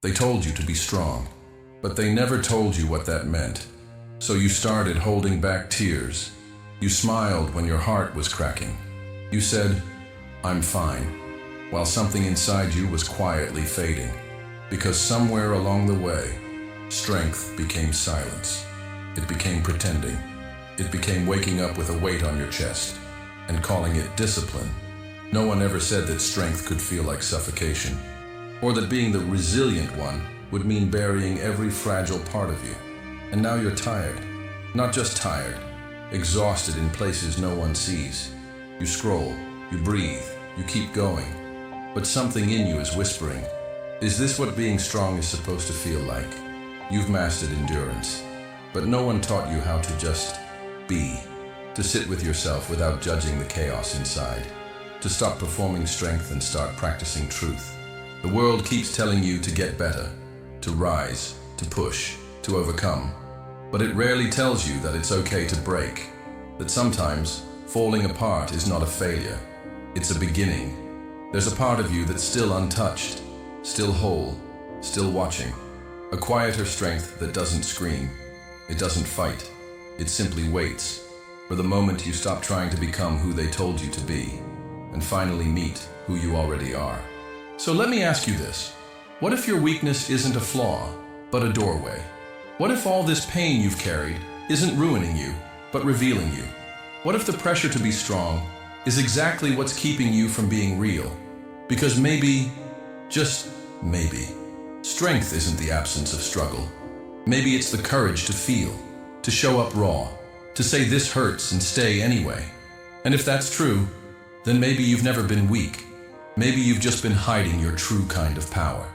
They told you to be strong, but they never told you what that meant. So you started holding back tears. You smiled when your heart was cracking. You said, "I'm fine," while something inside you was quietly fading. Because somewhere along the way, strength became silence. It became pretending. It became waking up with a weight on your chest and calling it discipline. No one ever said that strength could feel like suffocation, or that being the resilient one would mean burying every fragile part of you. And now you're tired. Not just tired, exhausted in places no one sees. You scroll, you breathe, you keep going. But something in you is whispering, is this what being strong is supposed to feel like? You've mastered endurance, but no one taught you how to just be. To sit with yourself without judging the chaos inside. To stop performing strength and start practicing truth. The world keeps telling you to get better, to rise, to push, to overcome. But it rarely tells you that it's okay to break. That sometimes falling apart is not a failure. It's a beginning. There's a part of you that's still untouched, still whole, still watching. A quieter strength that doesn't scream. It doesn't fight. It simply waits for the moment you stop trying to become who they told you to be and finally meet who you already are. So let me ask you this. What if your weakness isn't a flaw, but a doorway? What if all this pain you've carried isn't ruining you, but revealing you? What if the pressure to be strong is exactly what's keeping you from being real? Because maybe, just maybe, strength isn't the absence of struggle. Maybe it's the courage to feel, to show up raw, to say this hurts and stay anyway. And if that's true, then maybe you've never been weak. Maybe you've just been hiding your true kind of power.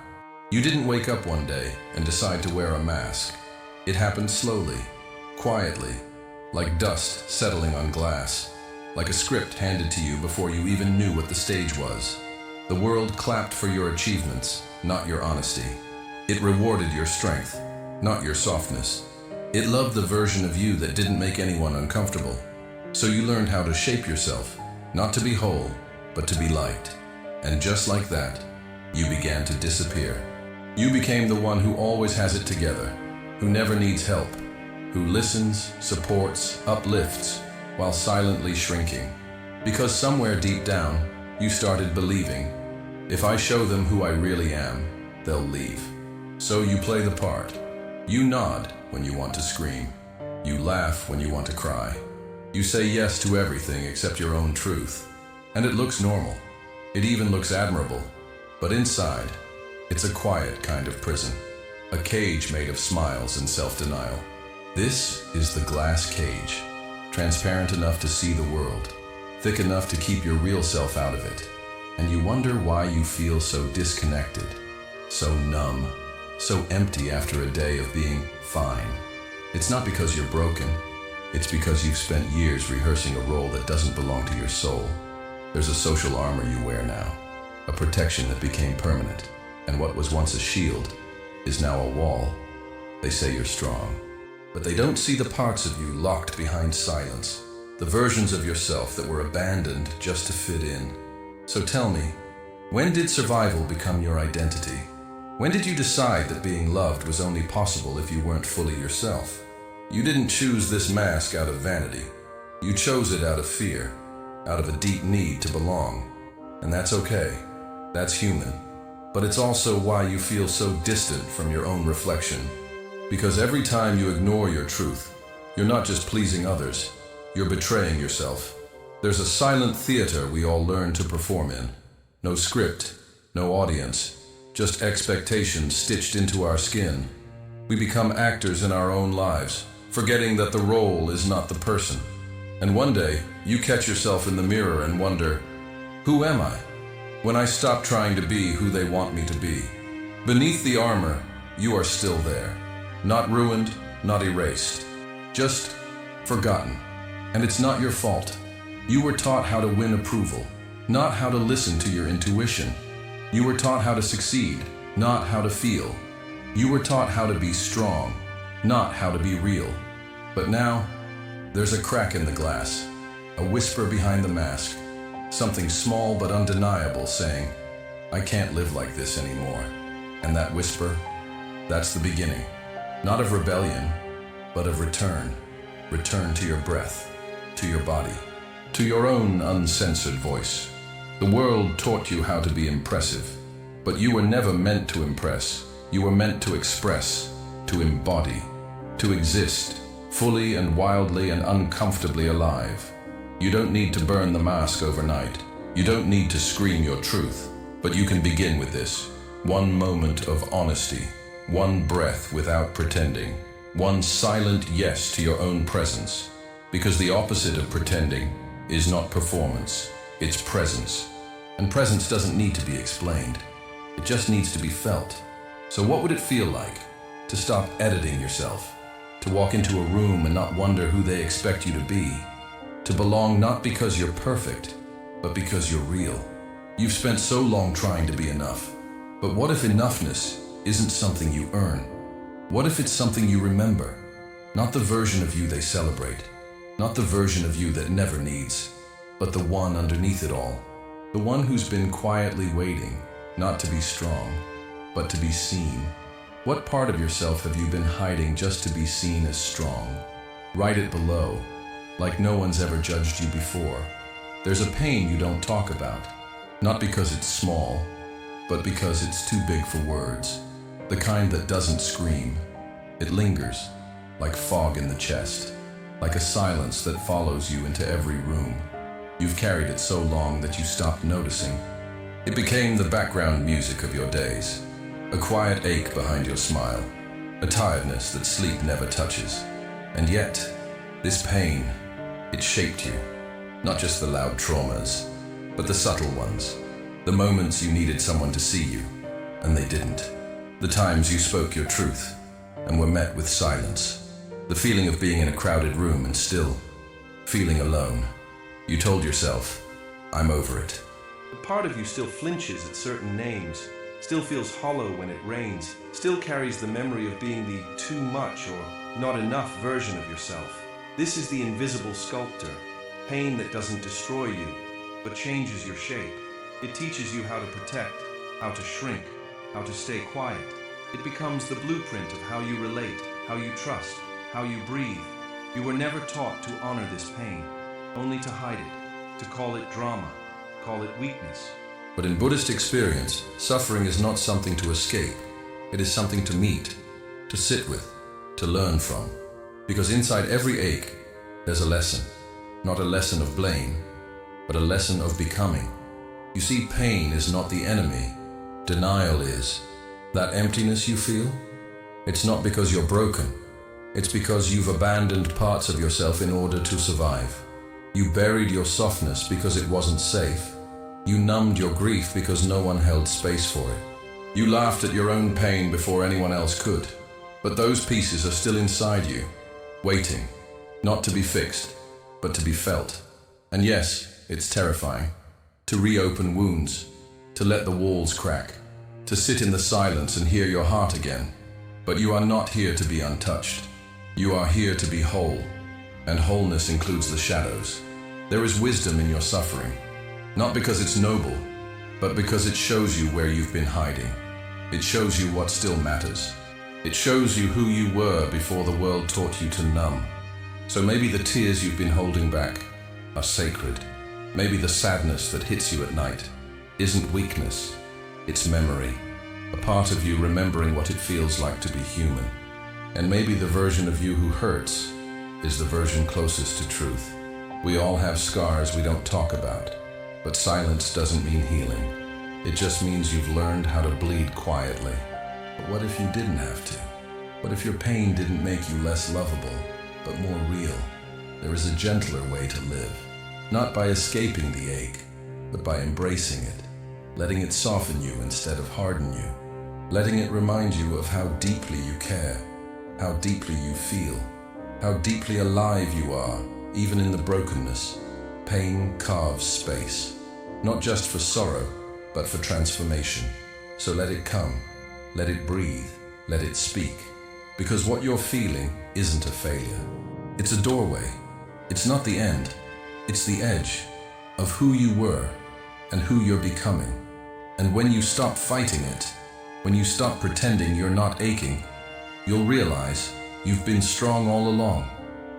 You didn't wake up one day and decide to wear a mask. It happened slowly, quietly, like dust settling on glass, like a script handed to you before you even knew what the stage was. The world clapped for your achievements, not your honesty. It rewarded your strength, not your softness. It loved the version of you that didn't make anyone uncomfortable. So you learned how to shape yourself, not to be whole, but to be liked. And just like that, you began to disappear. You became the one who always has it together, who never needs help, who listens, supports, uplifts, while silently shrinking. Because somewhere deep down, you started believing, if I show them who I really am, they'll leave. So you play the part. You nod when you want to scream. You laugh when you want to cry. You say yes to everything except your own truth. And it looks normal. It even looks admirable. But inside, it's a quiet kind of prison. A cage made of smiles and self-denial. This is the glass cage. Transparent enough to see the world. Thick enough to keep your real self out of it. And you wonder why you feel so disconnected, so numb, so empty after a day of being fine. It's not because you're broken. It's because you've spent years rehearsing a role that doesn't belong to your soul. There's a social armor you wear now, a protection that became permanent, and what was once a shield is now a wall. They say you're strong, but they don't see the parts of you locked behind silence, the versions of yourself that were abandoned just to fit in. So tell me, when did survival become your identity? When did you decide that being loved was only possible if you weren't fully yourself? You didn't choose this mask out of vanity. You chose it out of fear, out of a deep need to belong. And that's okay. That's human. But it's also why you feel so distant from your own reflection. Because every time you ignore your truth, you're not just pleasing others, you're betraying yourself. There's a silent theater we all learn to perform in. No script, no audience, just expectations stitched into our skin. We become actors in our own lives, forgetting that the role is not the person. And one day, you catch yourself in the mirror and wonder, who am I? When I stop trying to be who they want me to be. Beneath the armor, you are still there. Not ruined, not erased. Just forgotten. And it's not your fault. You were taught how to win approval, not how to listen to your intuition. You were taught how to succeed, not how to feel. You were taught how to be strong, not how to be real. But now, there's a crack in the glass, a whisper behind the mask, something small but undeniable saying, I can't live like this anymore. And that whisper, that's the beginning. Not of rebellion, but of return. Return to your breath, to your body, to your own uncensored voice. The world taught you how to be impressive, but you were never meant to impress. You were meant to express, to embody, to exist, fully and wildly and uncomfortably alive. You don't need to burn the mask overnight. You don't need to scream your truth, but you can begin with this. One moment of honesty, one breath without pretending, one silent yes to your own presence. Because the opposite of pretending is not performance, it's presence. And presence doesn't need to be explained. It just needs to be felt. So what would it feel like to stop editing yourself? To walk into a room and not wonder who they expect you to be? To belong not because you're perfect, but because you're real? You've spent so long trying to be enough. But what if enoughness isn't something you earn? What if it's something you remember? Not the version of you they celebrate, not the version of you that never needs, but the one underneath it all. The one who's been quietly waiting, not to be strong, but to be seen. What part of yourself have you been hiding just to be seen as strong? Write it below, like no one's ever judged you before. There's a pain you don't talk about, not because it's small, but because it's too big for words. The kind that doesn't scream. It lingers, like fog in the chest, like a silence that follows you into every room. You've carried it so long that you stopped noticing. It became the background music of your days, a quiet ache behind your smile, a tiredness that sleep never touches. And yet, this pain, it shaped you. Not just the loud traumas, but the subtle ones. The moments you needed someone to see you, and they didn't. The times you spoke your truth, and were met with silence. The feeling of being in a crowded room and still feeling alone. You told yourself, I'm over it. A part of you still flinches at certain names, still feels hollow when it rains, still carries the memory of being the too much or not enough version of yourself. This is the invisible sculptor, pain that doesn't destroy you, but changes your shape. It teaches you how to protect, how to shrink, how to stay quiet. It becomes the blueprint of how you relate, how you trust, how you breathe. You were never taught to honor this pain, only to hide it, to call it drama, call it weakness. But in Buddhist experience, suffering is not something to escape. It is something to meet, to sit with, to learn from. Because inside every ache, there's a lesson. Not a lesson of blame, but a lesson of becoming. You see, pain is not the enemy. Denial is. That emptiness you feel, it's not because you're broken. It's because you've abandoned parts of yourself in order to survive. You buried your softness because it wasn't safe. You numbed your grief because no one held space for it. You laughed at your own pain before anyone else could. But those pieces are still inside you, waiting, not to be fixed, but to be felt. And yes, it's terrifying. To reopen wounds, to let the walls crack, to sit in the silence and hear your heart again. But you are not here to be untouched. You are here to be whole, and wholeness includes the shadows. There is wisdom in your suffering, not because it's noble, but because it shows you where you've been hiding. It shows you what still matters. It shows you who you were before the world taught you to numb. So maybe the tears you've been holding back are sacred. Maybe the sadness that hits you at night isn't weakness, it's memory. A part of you remembering what it feels like to be human. And maybe the version of you who hurts is the version closest to truth. We all have scars we don't talk about, but silence doesn't mean healing. It just means you've learned how to bleed quietly. But what if you didn't have to? What if your pain didn't make you less lovable, but more real? There is a gentler way to live. Not by escaping the ache, but by embracing it, letting it soften you instead of harden you, letting it remind you of how deeply you care, how deeply you feel, how deeply alive you are, even in the brokenness. Pain carves space, not just for sorrow, but for transformation. So let it come, let it breathe, let it speak. Because what you're feeling isn't a failure. It's a doorway. It's not the end. It's the edge of who you were and who you're becoming. And when you stop fighting it, when you stop pretending you're not aching, you'll realize you've been strong all along,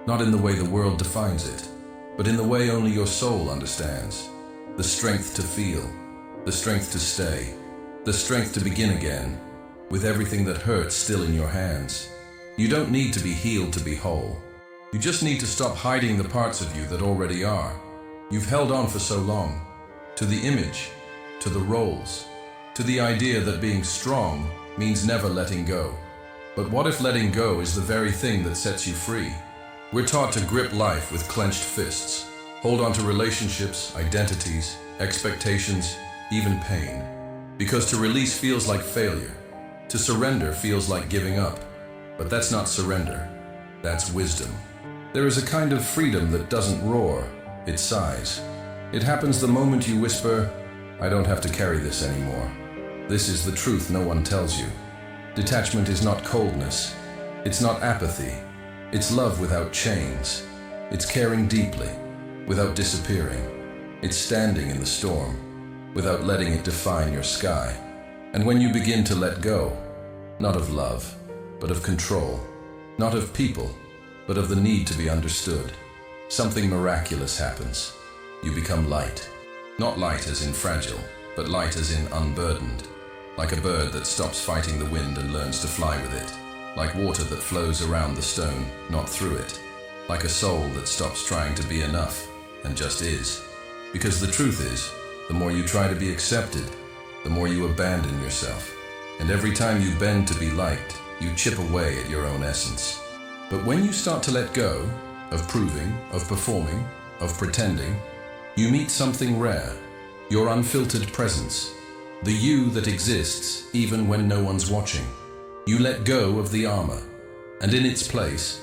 not in the way the world defines it, but in the way only your soul understands. The strength to feel, the strength to stay, the strength to begin again, with everything that hurts still in your hands. You don't need to be healed to be whole. You just need to stop hiding the parts of you that already are. You've held on for so long, to the image, to the roles, to the idea that being strong means never letting go. But what if letting go is the very thing that sets you free? We're taught to grip life with clenched fists, hold on to relationships, identities, expectations, even pain. Because to release feels like failure. To surrender feels like giving up. But that's not surrender. That's wisdom. There is a kind of freedom that doesn't roar, it sighs. It happens the moment you whisper, "I don't have to carry this anymore." This is the truth no one tells you. Detachment is not coldness. It's not apathy. It's love without chains. It's caring deeply, without disappearing. It's standing in the storm, without letting it define your sky. And when you begin to let go, not of love, but of control, not of people, but of the need to be understood, something miraculous happens. You become light. Not light as in fragile, but light as in unburdened. Like a bird that stops fighting the wind and learns to fly with it. Like water that flows around the stone, not through it. Like a soul that stops trying to be enough and just is. Because the truth is, the more you try to be accepted, the more you abandon yourself. And every time you bend to be liked, you chip away at your own essence. But when you start to let go of proving, of performing, of pretending, you meet something rare, your unfiltered presence, the you that exists even when no one's watching. You let go of the armor, and in its place,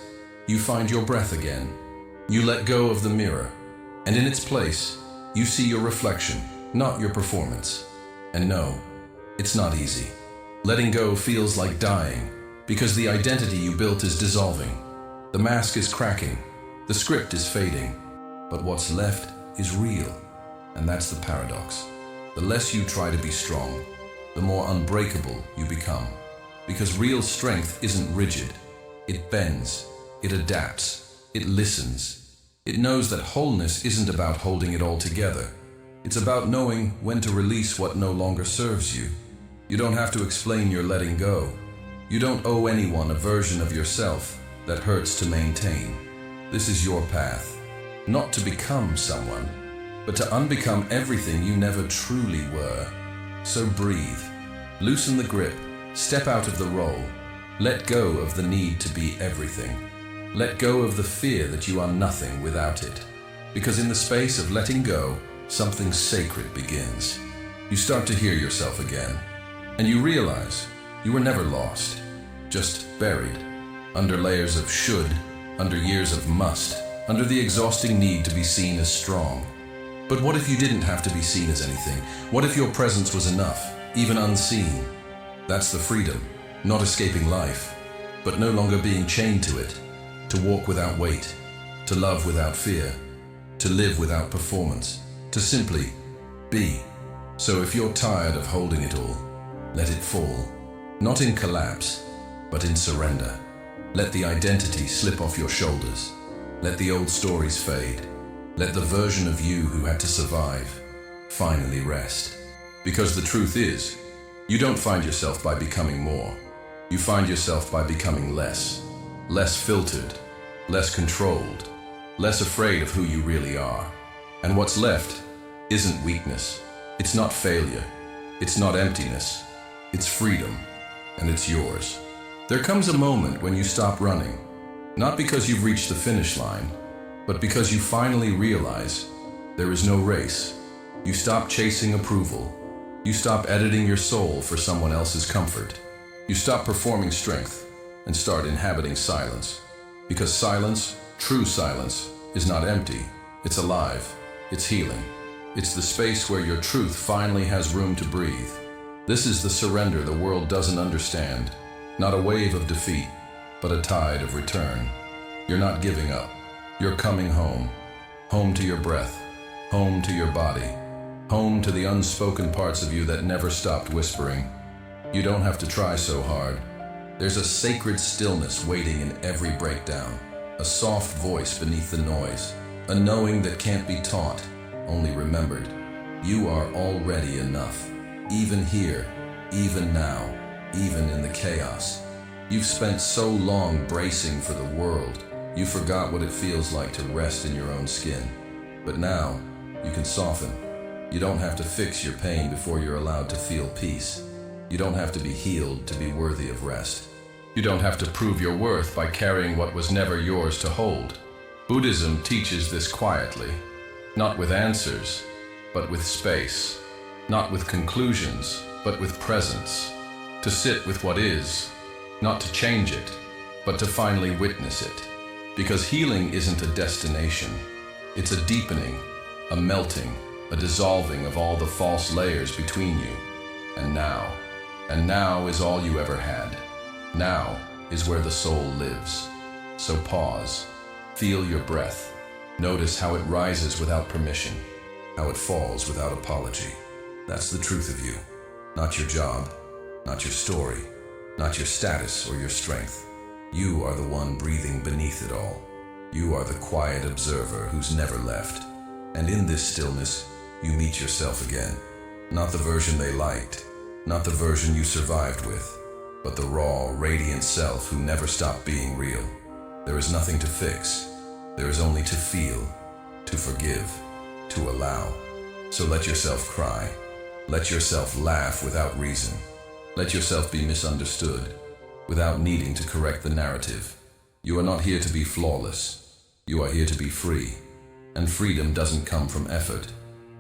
you find your breath again. You let go of the mirror, and in its place, you see your reflection, not your performance. And no, it's not easy. Letting go feels like dying, because the identity you built is dissolving. The mask is cracking, the script is fading, but what's left is real. And that's the paradox. The less you try to be strong, the more unbreakable you become. Because real strength isn't rigid. It bends, it adapts, it listens. It knows that wholeness isn't about holding it all together. It's about knowing when to release what no longer serves you. You don't have to explain your letting go. You don't owe anyone a version of yourself that hurts to maintain. This is your path, not to become someone, but to unbecome everything you never truly were. So breathe, loosen the grip, step out of the role, let go of the need to be everything. Let go of the fear that you are nothing without it. Because in the space of letting go, something sacred begins. You start to hear yourself again, and you realize you were never lost, just buried, under layers of should, under years of must, under the exhausting need to be seen as strong. But what if you didn't have to be seen as anything? What if your presence was enough, even unseen? That's the freedom, not escaping life, but no longer being chained to it, to walk without weight, to love without fear, to live without performance, to simply be. So if you're tired of holding it all, let it fall, not in collapse, but in surrender. Let the identity slip off your shoulders. Let the old stories fade. Let the version of you who had to survive finally rest. Because the truth is, you don't find yourself by becoming more. You find yourself by becoming less. Less filtered, less controlled, less afraid of who you really are. And what's left isn't weakness. It's not failure. It's not emptiness. It's freedom, and it's yours. There comes a moment when you stop running, not because you've reached the finish line, but because you finally realize there is no race. You stop chasing approval. You stop editing your soul for someone else's comfort. You stop performing strength and start inhabiting silence. Because silence, true silence, is not empty. It's alive. It's healing. It's the space where your truth finally has room to breathe. This is the surrender the world doesn't understand. Not a wave of defeat, but a tide of return. You're not giving up. You're coming home. Home to your breath. Home to your body. Home to the unspoken parts of you that never stopped whispering, You don't have to try so hard. There's a sacred stillness waiting in every breakdown, a soft voice beneath the noise, a knowing that can't be taught, only remembered. You are already enough, even here, even now, even in the chaos. You've spent so long bracing for the world, you forgot what it feels like to rest in your own skin. But now, you can soften. You don't have to fix your pain before you're allowed to feel peace. You don't have to be healed to be worthy of rest. You don't have to prove your worth by carrying what was never yours to hold. Buddhism teaches this quietly, not with answers, but with space. Not with conclusions, but with presence. To sit with what is, not to change it, but to finally witness it. Because healing isn't a destination. It's a deepening, a melting, a dissolving of all the false layers between you. And now is all you ever had. Now is where the soul lives. So pause, feel your breath. Notice how it rises without permission, how it falls without apology. That's the truth of you. Not your job, not your story, not your status or your strength. You are the one breathing beneath it all. You are the quiet observer who's never left. And in this stillness, you meet yourself again. Not the version they liked, not the version you survived with, but the raw, radiant self who never stopped being real. There is nothing to fix. There is only to feel, to forgive, to allow. So let yourself cry. Let yourself laugh without reason. Let yourself be misunderstood, without needing to correct the narrative. You are not here to be flawless. You are here to be free. And freedom doesn't come from effort.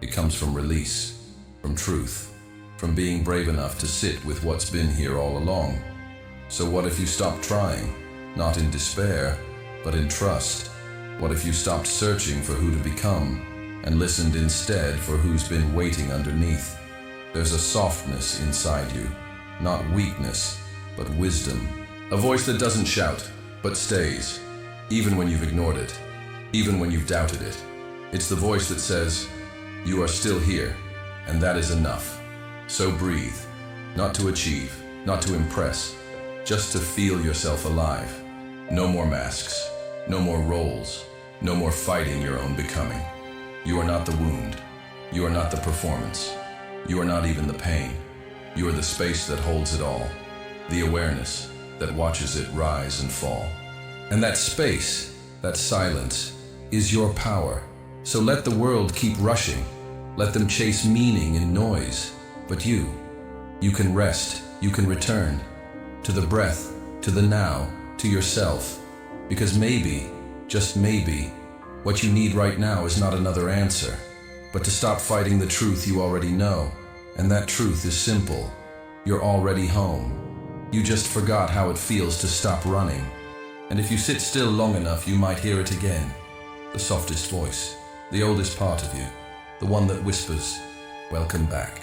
It comes from release, from truth, from being brave enough to sit with what's been here all along. So what if you stopped trying, not in despair, but in trust? What if you stopped searching for who to become and listened instead for who's been waiting underneath? There's a softness inside you, not weakness, but wisdom. A voice that doesn't shout, but stays, even when you've ignored it, even when you've doubted it. It's the voice that says, you are still here, and that is enough. So breathe, not to achieve, not to impress, just to feel yourself alive. No more masks, no more roles, no more fighting your own becoming. You are not the wound. You are not the performance. You are not even the pain. You are the space that holds it all, the awareness that watches it rise and fall. And that space, that silence, is your power. So let the world keep rushing. Let them chase meaning in noise. But you can rest, you can return to the breath, to the now, to yourself. Because maybe, just maybe, what you need right now is not another answer, but to stop fighting the truth you already know. And that truth is simple. You're already home. You just forgot how it feels to stop running. And if you sit still long enough, you might hear it again. The softest voice, the oldest part of you, the one that whispers, welcome back.